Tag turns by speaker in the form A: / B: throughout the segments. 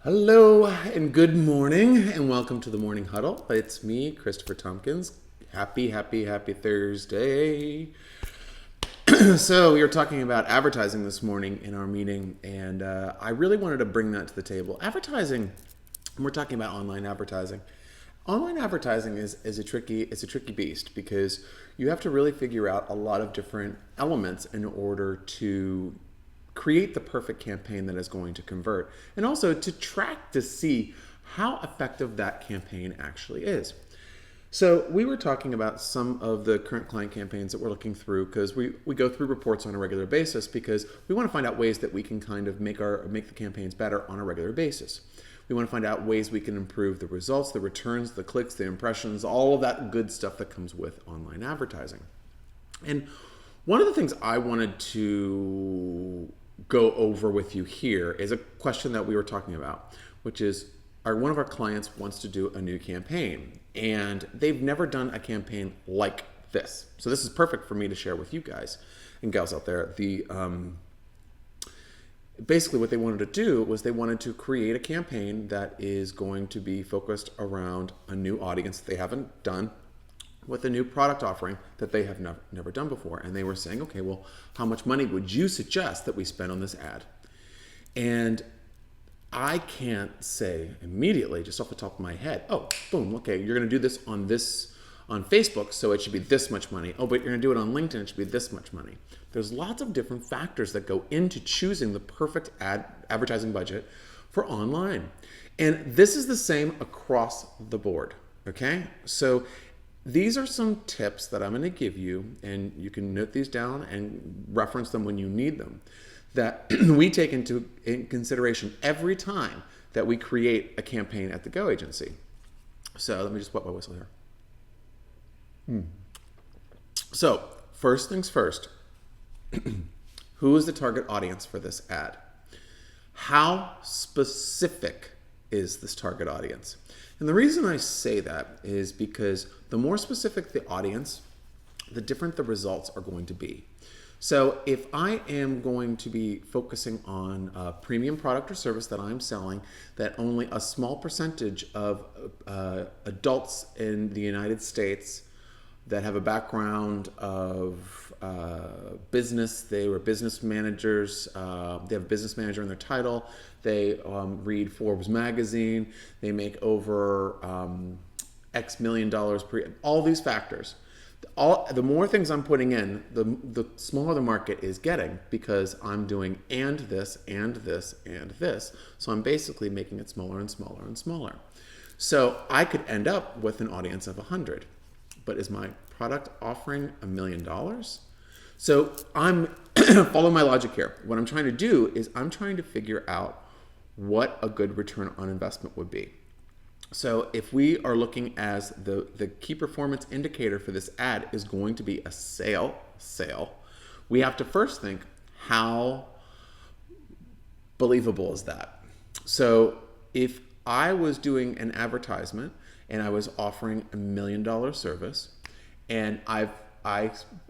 A: Hello and good morning and welcome to the Morning Huddle. It's me, Christopher Tompkins. Happy Thursday. So we were talking about advertising this morning in our meeting, and I really wanted to bring that to the table. Advertising, we're talking about online advertising. Online advertising is a tricky beast because you have to really figure out a lot of different elements in order to create the perfect campaign that is going to convert, and also to track to see how effective that campaign actually is. So we were talking about some of the current client campaigns that we're looking through because we go through reports on a regular basis because we want to find out ways that we can kind of make the campaigns better on a regular basis. We want to find out ways we can improve the results, the returns, the clicks, the impressions, all of that good stuff that comes with online advertising. And one of the things I wanted to go over with you here is a question that we were talking about, which is one of our clients wants to do a new campaign and they've never done a campaign like this. So this is perfect for me to share with you guys and gals out there. Basically what they wanted to do was they wanted to create a campaign that is going to be focused around a new audience that they haven't done, with a new product offering that they have never done before. And they were saying, okay, well, how much money would you suggest that we spend on this ad? And I can't say immediately, just off the top of my head, oh, boom, okay, you're gonna do this on Facebook, so it should be this much money. Oh, but you're gonna do it on LinkedIn, it should be this much money. There's lots of different factors that go into choosing the perfect advertising budget for online. And this is the same across the board, okay? So these are some tips that I'm going to give you, and you can note these down and reference them when you need them, that we take into consideration every time that we create a campaign at the Go Agency. So let me just wet my whistle here. So first things first, who is the target audience for this ad? How specific is this target audience? And the reason I say that is because the more specific the audience, the different the results are going to be. So if I am going to be focusing on a premium product or service that I'm selling, that only a small percentage of adults in the United States that have a background of business, they were business managers, they have a business manager in their title, they read Forbes magazine, they make over X million dollars per year, all these factors. The more things I'm putting in, the smaller the market is getting because I'm doing and this, and this, and this. So I'm basically making it smaller and smaller and smaller. So I could end up with an audience of 100. But is my product offering $1 million? So I'm following my logic here. What I'm trying to do is I'm trying to figure out what a good return on investment would be. So if we are looking as the key performance indicator for this ad is going to be a sale, we have to first think, how believable is that? So if I was doing an advertisement and I was offering $1 million service, and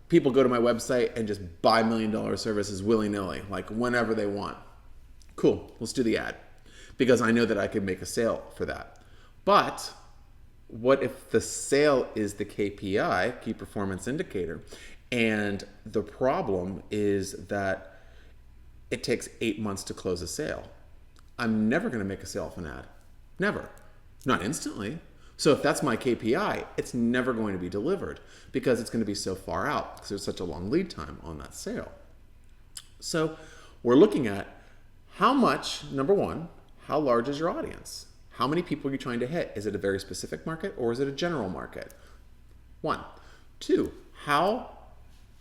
A: people go to my website and just buy $1 million services willy-nilly, like whenever they want. Cool, let's do the ad, because I know that I can make a sale for that. But what if the sale is the KPI, key performance indicator, and the problem is that it takes 8 months to close a sale? I'm never going to make a sale off an ad. Never. Not instantly. So if that's my KPI, it's never going to be delivered because it's going to be so far out because there's such a long lead time on that sale. So we're looking at how much, number one, how large is your audience? How many people are you trying to hit? Is it a very specific market or is it a general market? 1. 2, how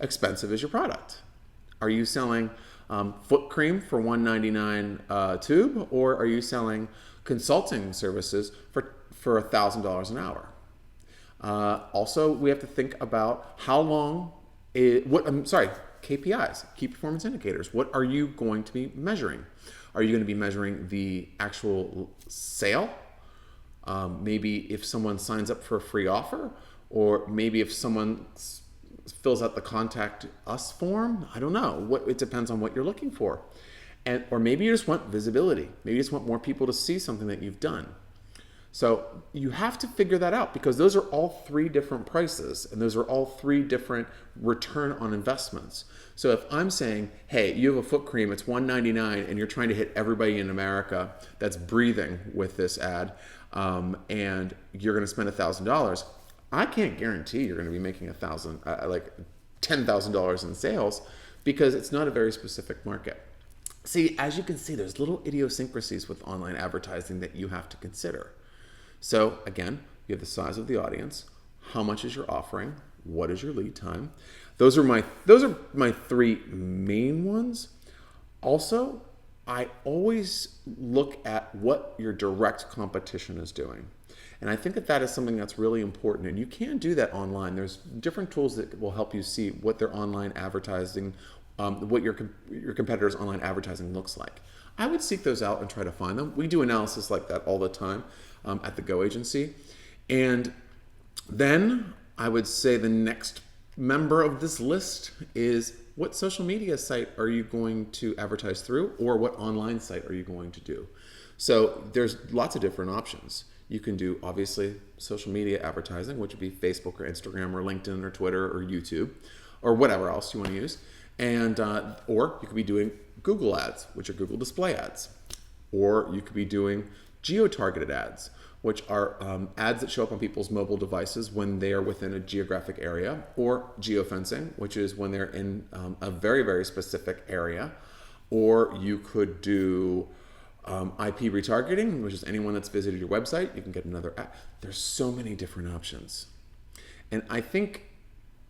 A: expensive is your product? Are you selling foot cream for $1.99 tube, or are you selling consulting services for $1,000 an hour? Also, we have to think about how long, KPIs, key performance indicators. What are you going to be measuring? Are you going to be measuring the actual sale? Maybe if someone signs up for a free offer, or maybe if someone fills out the contact us form. I don't know. It depends on what you're looking for. or maybe you just want visibility. Maybe you just want more people to see something that you've done. So you have to figure that out, because those are all three different prices, and those are all three different return on investments. So if I'm saying, hey, you have a foot cream, it's $1.99, and you're trying to hit everybody in America that's breathing with this ad, and you're going to spend $1,000, I can't guarantee you're going to be making $10,000 in sales, because it's not a very specific market. See, as you can see, there's little idiosyncrasies with online advertising that you have to consider. So again, you have the size of the audience, how much is your offering, what is your lead time. Those are my three main ones. Also, I always look at what your direct competition is doing. And I think that is something that's really important. And you can do that online. There's different tools that will help you see what their online advertising, what your competitors' online advertising looks like. I would seek those out and try to find them. We do analysis like that all the time at the Go agency. And then I would say the next member of this list is, what social media site are you going to advertise through, or what online site are you going to do? So there's lots of different options. You can do, obviously, social media advertising, which would be Facebook or Instagram or LinkedIn or Twitter or YouTube or whatever else you want to use. And or you could be doing Google ads, which are Google display ads. Or you could be doing geo-targeted ads, which are ads that show up on people's mobile devices when they are within a geographic area, or geofencing, which is when they're in a very, very specific area. Or you could do IP retargeting, which is anyone that's visited your website, you can get another ad. There's so many different options. And I think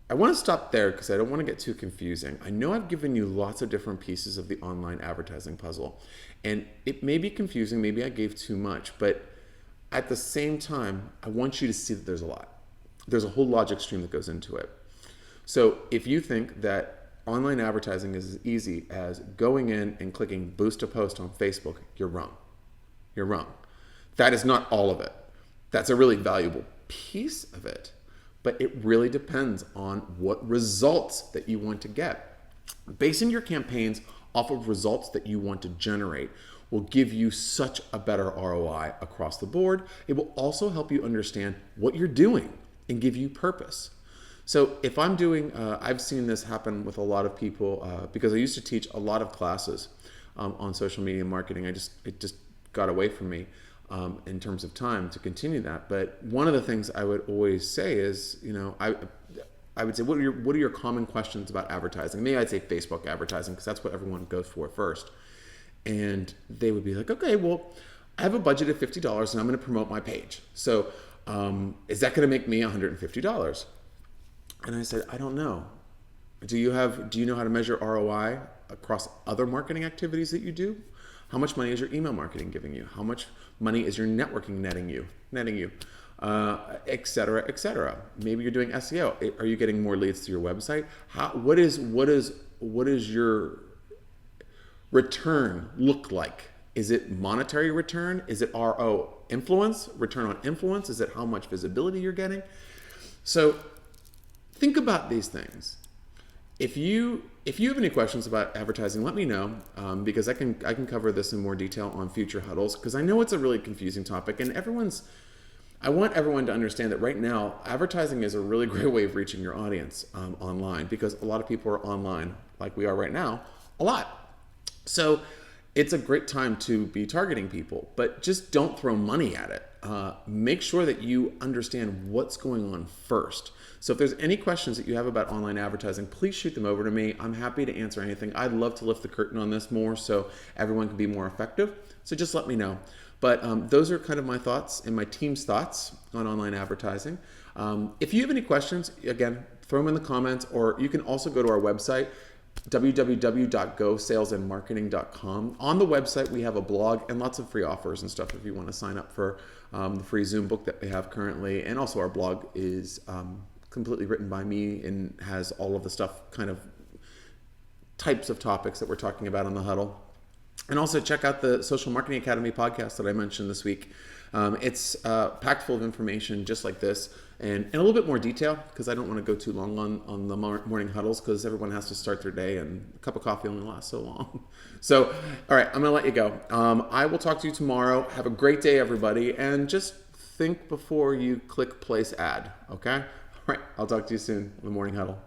A: I want to stop there because I don't want to get too confusing. I know I've given you lots of different pieces of the online advertising puzzle, and it may be confusing, maybe I gave too much, but at the same time, I want you to see that there's a lot. There's a whole logic stream that goes into it. So if you think that online advertising is as easy as going in and clicking boost a post on Facebook, you're wrong. You're wrong. That is not all of it. That's a really valuable piece of it, but it really depends on what results that you want to get. Basing your campaigns off of results that you want to generate will give you such a better ROI across the board. It will also help you understand what you're doing and give you purpose. So if I'm doing, I've seen this happen with a lot of people because I used to teach a lot of classes on social media marketing. It just got away from me in terms of time to continue that. But one of the things I would always say is, I would say, what are your common questions about advertising? Maybe I'd say Facebook advertising, because that's what everyone goes for first. And they would be like, okay, well, I have a budget of $50 and I'm going to promote my page. So is that going to make me $150? And I said, I don't know. Do you know how to measure ROI across other marketing activities that you do? How much money is your email marketing giving you? How much money is your networking netting you, et cetera, et cetera. Maybe you're doing SEO. Are you getting more leads to your website? What is your return look like? Is it monetary return? Is it RO influence, return on influence? Is it how much visibility you're getting? So think about these things. If you have any questions about advertising, let me know, because I can cover this in more detail on future huddles, because I know it's a really confusing topic, and I want everyone to understand that right now, advertising is a really great way of reaching your audience online, because a lot of people are online, like we are right now, a lot. So it's a great time to be targeting people, but just don't throw money at it. Make sure that you understand what's going on first. So if there's any questions that you have about online advertising, please shoot them over to me. I'm happy to answer anything. I'd love to lift the curtain on this more so everyone can be more effective. So just let me know. But those are kind of my thoughts and my team's thoughts on online advertising. If you have any questions, again, throw them in the comments, or you can also go to our website, www.gosalesandmarketing.com. On the website, we have a blog and lots of free offers and stuff if you want to sign up for the free Zoom book that we have currently. And also our blog is completely written by me and has all of the stuff, kind of types of topics that we're talking about on the Huddle. And also check out the Social Marketing Academy podcast that I mentioned this week. It's packed full of information just like this, and in a little bit more detail, because I don't want to go too long on the morning huddles, because everyone has to start their day and a cup of coffee only lasts so long. So, all right, I'm going to let you go. I will talk to you tomorrow. Have a great day, everybody, and just think before you click place ad, okay? All right, I'll talk to you soon in the morning huddle.